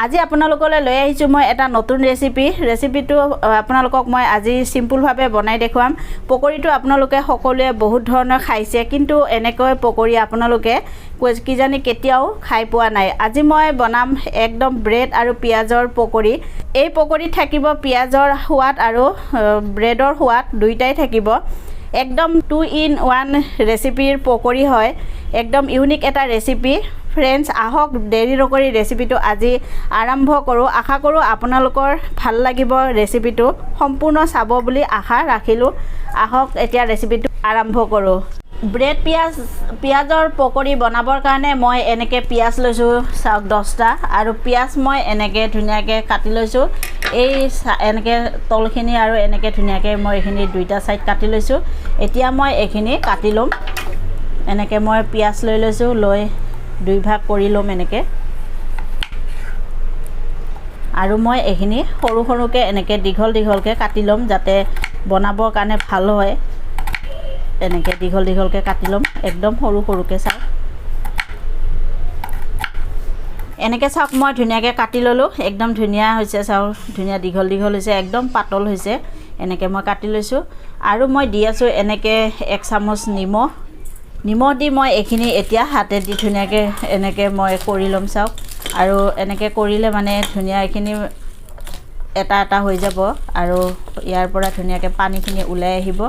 আজি আপোনালোকলৈ লৈ আহিছোঁ মই এটা নতুন ৰেচিপিটো আপোনালোকক মই আজি সিম্পলভাৱে বনাই দেখুৱাম। পকৰীটো আপোনালোকে সকলোৱে বহুত ধৰণৰ খাইছে, কিন্তু এনেকৈ পকৰী আপোনালোকে কিজানি কেতিয়াও খাই পোৱা নাই। আজি মই বনাম একদম ব্ৰেড আৰু পিঁয়াজৰ পকৰী। এই পকৰীত থাকিব পিঁয়াজৰ সোৱাদ আৰু ব্ৰেডৰ সোৱাদ দুইটাই থাকিব। একদম 2 in 1 ৰেচিপিৰ পকৰী হয়, একদম ইউনিক এটা ৰেচিপি। ফ্ৰেণ্ডছ, আহক দেৰি নকৰি ৰেচিপিটো আজি আৰম্ভ কৰোঁ। আশা কৰোঁ আপোনালোকৰ ভাল লাগিব ৰেচিপিটো, সম্পূৰ্ণ চাব বুলি আশা ৰাখিলোঁ। আহক এতিয়া ৰেচিপিটো আৰম্ভ কৰোঁ। ব্ৰেড পিঁয়াজৰ পকৰী বনাবৰ কাৰণে মই এনেকৈ পিঁয়াজ লৈছোঁ চাওক 10টা, আৰু পিঁয়াজ মই এনেকৈ ধুনীয়াকৈ কাটি লৈছোঁ। এই এনেকৈ তলখিনি আৰু এনেকৈ ধুনীয়াকৈ মই এইখিনি দুইটা ছাইড কাটি লৈছোঁ। এতিয়া মই এইখিনি কাটি ল'ম। এনেকৈ মই পিঁয়াজ লৈ লৈছোঁ, লৈ 2 ভাগ কৰি ল'ম এনেকৈ। আৰু মই এইখিনি সৰু সৰুকৈ এনেকৈ দীঘলকৈ কাটি ল'ম, যাতে বনাবৰ কাৰণে ভাল হয়। এনেকৈ দীঘলকৈ কাটি ল'ম, একদম সৰু সৰুকৈ। চাওক এনেকৈ চাওক মই ধুনীয়াকৈ কাটি ল'লোঁ, একদম ধুনীয়া হৈছে। চাওক ধুনীয়া দীঘল হৈছে, একদম পাতল হৈছে। এনেকৈ মই কাটি লৈছোঁ। আৰু মই দি আছোঁ এনেকৈ 1 চামুচ নিমখ দি মই এইখিনি এতিয়া হাতেদি ধুনীয়াকৈ এনেকৈ মই কৰি ল'ম। চাওক, আৰু এনেকৈ কৰিলে মানে ধুনীয়া এইখিনি এটা হৈ যাব, আৰু ইয়াৰ পৰা ধুনীয়াকৈ পানীখিনি ওলাই আহিব,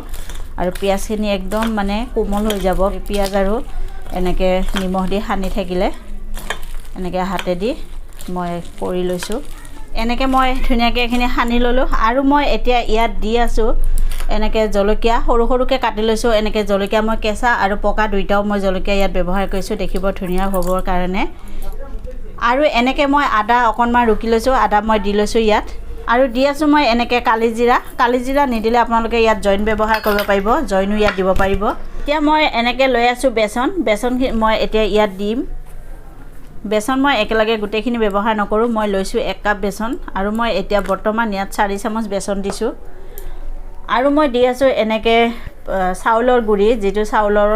আৰু পিঁয়াজখিনি একদম মানে কোমল হৈ যাব। পিঁয়াজ আৰু এনেকৈ নিমখ দি সানি থাকিলে এনেকৈ হাতেদি মই কৰি লৈছোঁ। এনেকৈ মই ধুনীয়াকৈ এইখিনি সানি ল'লোঁ। আৰু মই এতিয়া ইয়াত দি আছোঁ এনেকৈ জলকীয়া সৰু সৰুকৈ কাটি লৈছোঁ। এনেকৈ জলকীয়া মই কেঁচা আৰু পকা দুইটাও মই জলকীয়া ইয়াত ব্যৱহাৰ কৰিছোঁ, দেখিব ধুনীয়া হ'বৰ কাৰণে। আৰু এনেকৈ মই আদা অকণমান ৰুকি লৈছোঁ, আদা মই দি লৈছোঁ ইয়াত। আৰু দি আছোঁ মই এনেকৈ কালিজিৰা নিদিলে আপোনালোকে ইয়াত জইন ব্যৱহাৰ কৰিব পাৰিব, জইনো ইয়াত দিব পাৰিব। এতিয়া মই এনেকৈ লৈ আছোঁ বেচন মই এতিয়া ইয়াত দিম। বেচন মই একেলগে গোটেইখিনি ব্যৱহাৰ নকৰোঁ, মই লৈছোঁ 1 কাপ বেচন। আৰু মই এতিয়া বৰ্তমান ইয়াত 4 চামুচ বেচন দিছোঁ। আৰু মই দি আছোঁ এনেকৈ চাউলৰ গুড়ি, যিটো চাউলৰ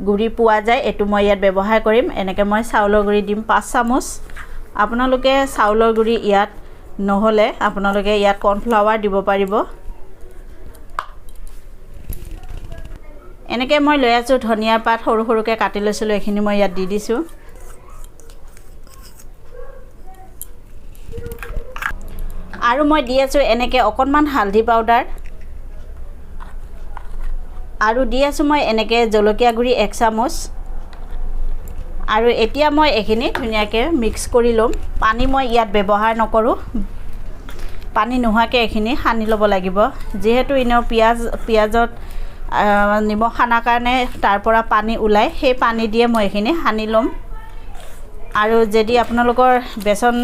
গুড়ি পোৱা যায়, এইটো মই ইয়াত ব্যৱহাৰ কৰিম। এনেকৈ মই চাউলৰ গুড়ি দিম 5 চামুচ। আপোনালোকে চাউলৰ গুড়ি ইয়াত নহ'লে আপোনালোকে ইয়াত কৰ্ণফ্লাৱাৰ দিব পাৰিব। এনেকৈ মই লৈ আছোঁ ধনিয়াৰ পাত সৰু সৰুকৈ কাটি লৈছিলোঁ, এইখিনি মই ইয়াত দি দিছোঁ। আৰু মই দি আছোঁ এনেকৈ অকণমান হালধি পাউডাৰ, আৰু দি আছোঁ মই এনেকৈ জলকীয়া গুড়ি 1 চামুচ। আৰু এতিয়া মই এইখিনি ধুনীয়াকৈ মিক্স কৰি ল'ম। পানী মই ইয়াত ব্যৱহাৰ নকৰোঁ, পানী নোহোৱাকৈ এইখিনি সানি ল'ব লাগিব। যিহেতু এনেও পিঁয়াজত নিমখ সানাৰ কাৰণে তাৰ পৰা পানী ওলায়, সেই পানী দিয়ে মই এইখিনি সানি ল'ম। আৰু যদি আপোনালোকৰ বেচন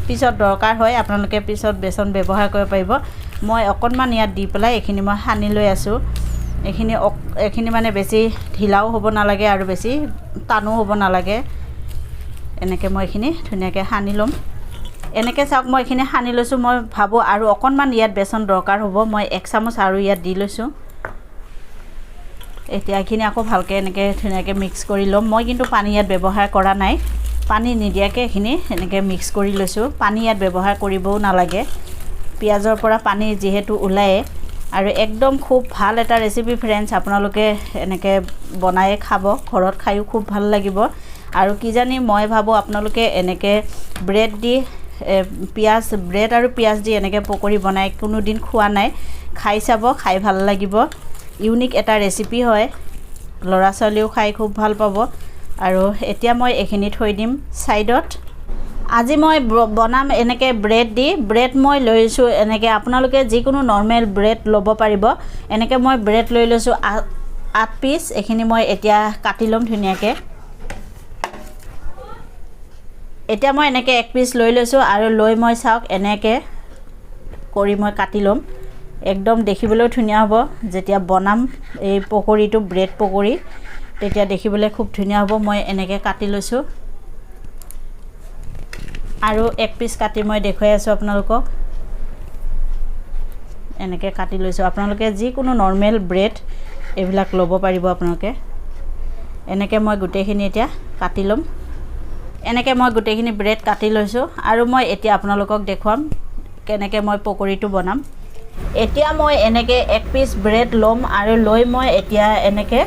পিছত দৰকাৰ হয়, আপোনালোকে পিছত বেচন ব্যৱহাৰ কৰিব পাৰিব। মই অকণমান ইয়াত দি পেলাই এইখিনি মই সানি লৈ আছোঁ। এইখিনি মানে বেছি ঢিলাও হ'ব নালাগে আৰু বেছি টানো হ'ব নালাগে। এনেকৈ মই এইখিনি ধুনীয়াকৈ সানি ল'ম। এনেকৈ চাওক মই এইখিনি সানি লৈছোঁ। মই ভাবোঁ আৰু অকণমান ইয়াত বেচন দৰকাৰ হ'ব, মই 1 চামুচ আৰু ইয়াত দি লৈছোঁ। এতিয়া এইখিনি আকৌ ভালকৈ এনেকৈ ধুনীয়াকৈ মিক্স কৰি ল'ম। মই কিন্তু পানী ইয়াত ব্যৱহাৰ কৰা নাই, পানী নিদিয়াকৈ এইখিনি এনেকৈ মিক্স কৰি লৈছোঁ। পানী ইয়াত ব্যৱহাৰ কৰিবও নালাগে, পিঁয়াজৰ পৰা পানী যিহেতু ওলায়ে। আৰু একদম খুব ভাল এটা ৰেচিপি ফ্ৰেণ্ডছ, আপোনালোকে এনেকৈ বনাই খাব, ঘৰত খায়ো খুব ভাল লাগিব। আৰু কিজানি মই ভাবোঁ আপোনালোকে এনেকৈ ব্ৰেড আৰু পিঁয়াজ দি এনেকৈ পকৰী বনাই কোনো দিন খোৱা নাই, খাই চাব, খাই ভাল লাগিব। ইউনিক এটা ৰেচিপি হয়, ল'ৰা ছোৱালীও খাই খুব ভাল পাব। আৰু এতিয়া মই এইখিনি থৈ দিম ছাইডত। আজি মই বনাম এনেকৈ ব্ৰেড মই লৈছোঁ এনেকৈ, আপোনালোকে যিকোনো নৰ্মেল ব্ৰেড ল'ব পাৰিব। এনেকৈ মই ব্ৰেড লৈ লৈছোঁ 8 পিচ। এইখিনি মই এতিয়া কাটি ল'ম ধুনীয়াকৈ। এতিয়া মই এনেকৈ 1 পিচ লৈ লৈছোঁ, আৰু লৈ মই চাওক এনেকৈ কৰি মই কাটি ল'ম। একদম দেখিবলৈও ধুনীয়া হ'ব। যেতিয়া বনাম এই পকৰীটো, ব্ৰেড পকৰী, তেতিয়া দেখিবলৈ খুব ধুনীয়া হ'ব। মই এনেকৈ কাটি লৈছোঁ, আৰু 1 পিচ কাটি মই দেখুৱাই আছোঁ আপোনালোকক। এনেকৈ কাটি লৈছোঁ। আপোনালোকে যিকোনো নৰ্মেল ব্ৰেড এইবিলাক ল'ব পাৰিব আপোনালোকে। এনেকৈ মই গোটেইখিনি এতিয়া কাটি ল'ম। এনেকৈ মই গোটেইখিনি ব্ৰেড কাটি লৈছোঁ আৰু মই এতিয়া আপোনালোকক দেখুৱাম কেনেকৈ মই পকৰীটো বনাম। এতিয়া মই এনেকৈ এক পিচ ব্ৰেড ল'ম আৰু লৈ মই এতিয়া এনেকৈ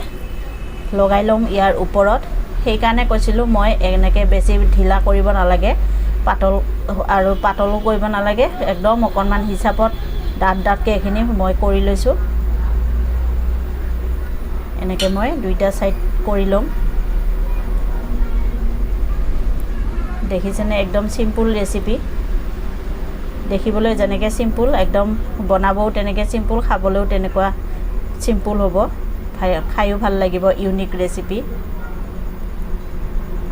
লগাই ল'ম ইয়াৰ ওপৰত। সেইকাৰণে কৈছিলোঁ মই এনেকৈ বেছি ঢিলা কৰিব নালাগে, পাতল আৰু পাতলো কৰিব নালাগে, একদম অকণমান হিচাপত ডাঠকৈ এইখিনি মই কৰি লৈছোঁ। এনেকৈ মই দুইটা ছাইড কৰি ল'ম। দেখিছেনে একদম চিম্পুল ৰেচিপি, দেখিবলৈ যেনেকৈ চিম্পুল একদম বনাবও তেনেকৈ চিম্পুল, খাবলৈও তেনেকুৱা চিম্পুল হ'ব, খায়ো ভাল লাগিব, ইউনিক ৰেচিপি।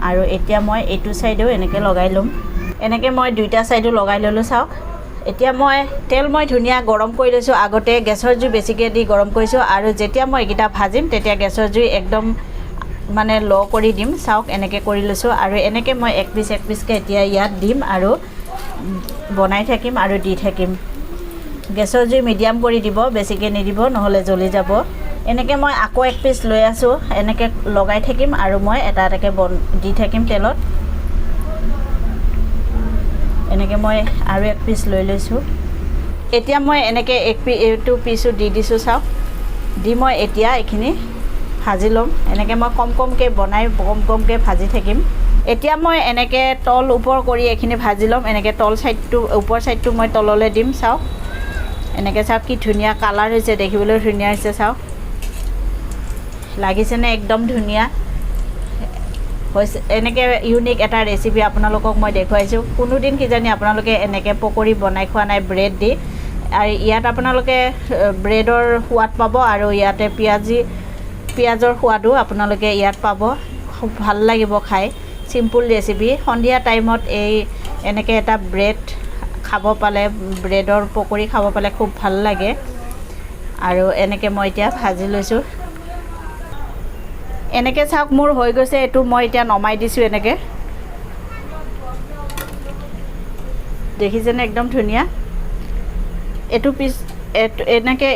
আৰু এতিয়া মই এইটো ছাইডেও এনেকৈ লগাই ল'ম। এনেকৈ মই দুইটা ছাইডো লগাই ল'লোঁ। চাওক এতিয়া মই তেল ধুনীয়া গৰম কৰি লৈছোঁ। আগতে গেছৰ জুই বেছিকৈ দি গৰম কৰিছোঁ আৰু যেতিয়া মই এইকেইটা ভাজিম তেতিয়া গেছৰ জুই একদম মানে ল' কৰি দিম। চাওক এনেকৈ কৰি লৈছোঁ আৰু এনেকৈ মই এক পিচকৈ এতিয়া ইয়াত দিম আৰু বনাই থাকিম আৰু দি থাকিম। গেছৰ জুই মিডিয়াম কৰি দিব, বেছিকৈ নিদিব নহ'লে জ্বলি যাব। এনেকৈ মই আকৌ এক পিচ লৈ আছোঁ, এনেকৈ লগাই থাকিম আৰু মই এটা এটাকৈ দি থাকিম তেলত। এনেকৈ মই আৰু এক পিচ লৈ লৈছোঁ। এতিয়া মই এনেকৈ এইটো পিচো দি দিছোঁ। চাওক দি মই এতিয়া এইখিনি ভাজি ল'ম। এনেকৈ মই কমকৈ বনাই কমকৈ ভাজি থাকিম। এতিয়া মই এনেকৈ তল ওপৰ কৰি এইখিনি ভাজি ল'ম। এনেকৈ তল ছাইডটো ওপৰ ছাইডটো মই তললৈ দিম। চাওক এনেকৈ চাওক কি ধুনীয়া কালাৰ হৈছে, দেখিবলৈ ধুনীয়া হৈছে। চাওক লাগিছেনে? একদম ধুনীয়া হৈছে। এনেকৈ ইউনিক এটা ৰেচিপি আপোনালোকক মই দেখুৱাইছোঁ। কোনোদিন কিজানি আপোনালোকে এনেকৈ পকৰী বনাই খোৱা নাই ব্ৰেড দি। আৰু ইয়াত আপোনালোকে ব্ৰেডৰ সোৱাদ পাব আৰু ইয়াতে পিঁয়াজৰ সোৱাদো আপোনালোকে ইয়াত পাব। খুব ভাল লাগিব খাই। চিম্পুল ৰেচিপি। সন্ধিয়া টাইমত এনেকৈ এটা ব্ৰেড খাব পালে, ব্ৰেডৰ পকৰী খাব পালে খুব ভাল লাগে। আৰু এনেকৈ মই এতিয়া ভাজি লৈছোঁ। এনেকৈ চাওক মোৰ হৈ গৈছে। এইটো মই এতিয়া নমাই দিছোঁ। এনেকৈ দেখিছেনে? একদম ধুনীয়া।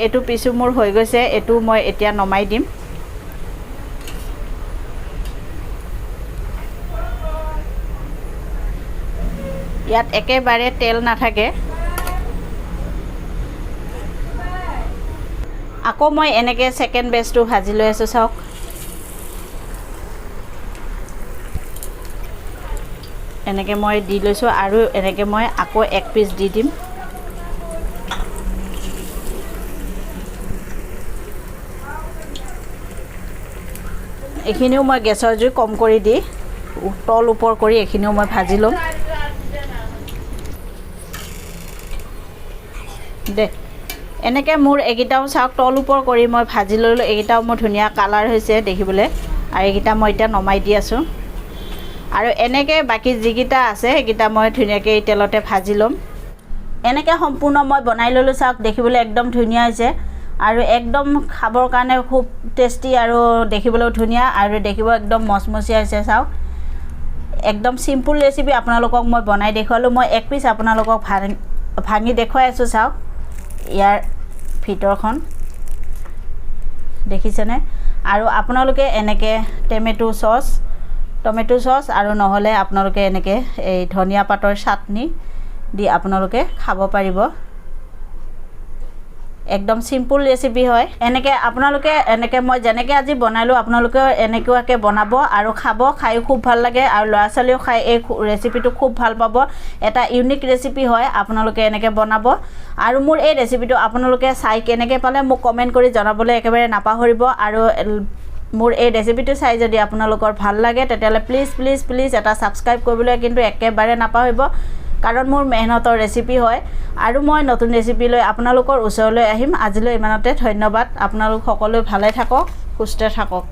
এইটো পিচো মোৰ হৈ গৈছে। এইটো মই এতিয়া নমাই দিম। ইয়াত একেবাৰে তেল নাথাকে। আকৌ মই এনেকৈ ছেকেণ্ড বেচটো ভাজি লৈ আছোঁ। চাওক এনেকৈ মই দি লৈছোঁ আৰু এনেকৈ মই আকৌ এক পিচ দি দিম। এইখিনিও মই গেছৰ জুই কম কৰি দি তল ওপৰ কৰি এইখিনিও মই ভাজি ল'ম। এনেকৈ মোৰ এইকেইটাও চাওক তল ওপৰ কৰি মই ভাজি ল'লোঁ। এইকেইটাও মোৰ ধুনীয়া কালাৰ হৈছে দেখিবলৈ। আৰু এইকেইটা মই এতিয়া নমাই দি আছোঁ। আৰু এনেকৈ বাকী যিকেইটা আছে সেইকেইটা মই ধুনীয়াকৈ এই তেলতে ভাজি ল'ম। এনেকৈ সম্পূৰ্ণ মই বনাই ল'লোঁ। চাওক দেখিবলৈ একদম ধুনীয়া হৈছে আৰু একদম খাবৰ কাৰণে খুব টেষ্টি আৰু দেখিবলৈও ধুনীয়া আৰু দেখিব একদম মচমচীয়া হৈছে। চাওক একদম চিম্পুল ৰেচিপি আপোনালোকক মই বনাই দেখুৱালোঁ। মই এক পিচ আপোনালোকক ভাঙি দেখুৱাই আছোঁ। চাওক ইয়াৰ ভিতৰখন দেখিছেনে? আৰু আপোনালোকে এনেকৈ টমেটো চচ আৰু নহ'লে আপোনালোকে এনেকৈ এই ধনিয়া পাতৰ চাটনি দি আপোনালোকে খাব পাৰিব। একদম চিম্পুল ৰেচিপি হয়। এনেকৈ মই যেনেকৈ আজি বনালোঁ আপোনালোকেও এনেকুৱাকৈ বনাব আৰু খাব। খায়ো খুব ভাল লাগে আৰু ল'ৰা ছোৱালীও খাই এই ৰেচিপিটো খুব ভাল পাব। এটা ইউনিক ৰেচিপি হয়। আপোনালোকে এনেকৈ বনাব। আৰু মোৰ এই ৰেচিপিটো আপোনালোকে চাই কেনেকৈ পালে মোক কমেণ্ট কৰি জনাবলৈ একেবাৰে নাপাহৰিব। আৰু মোৰ এই ৰেচিপিটো চাই যদি আপোনালোকৰ ভাল লাগে তেতিয়াহ'লে প্লিজ এটা ছাবস্ক্ৰাইব কৰিবলৈ কিন্তু একেবাৰে নাপাহৰিব, কাৰণ মোৰ মেহনতৰ ৰেচিপি হয়। আৰু মই নতুন ৰেচিপি লৈ আপোনালোকৰ ওচৰলৈ আহিম। আজিলৈ ইমানতে। ধন্যবাদ। আপোনালোক সকলো ভালে থাকক, সুস্থ থাকক।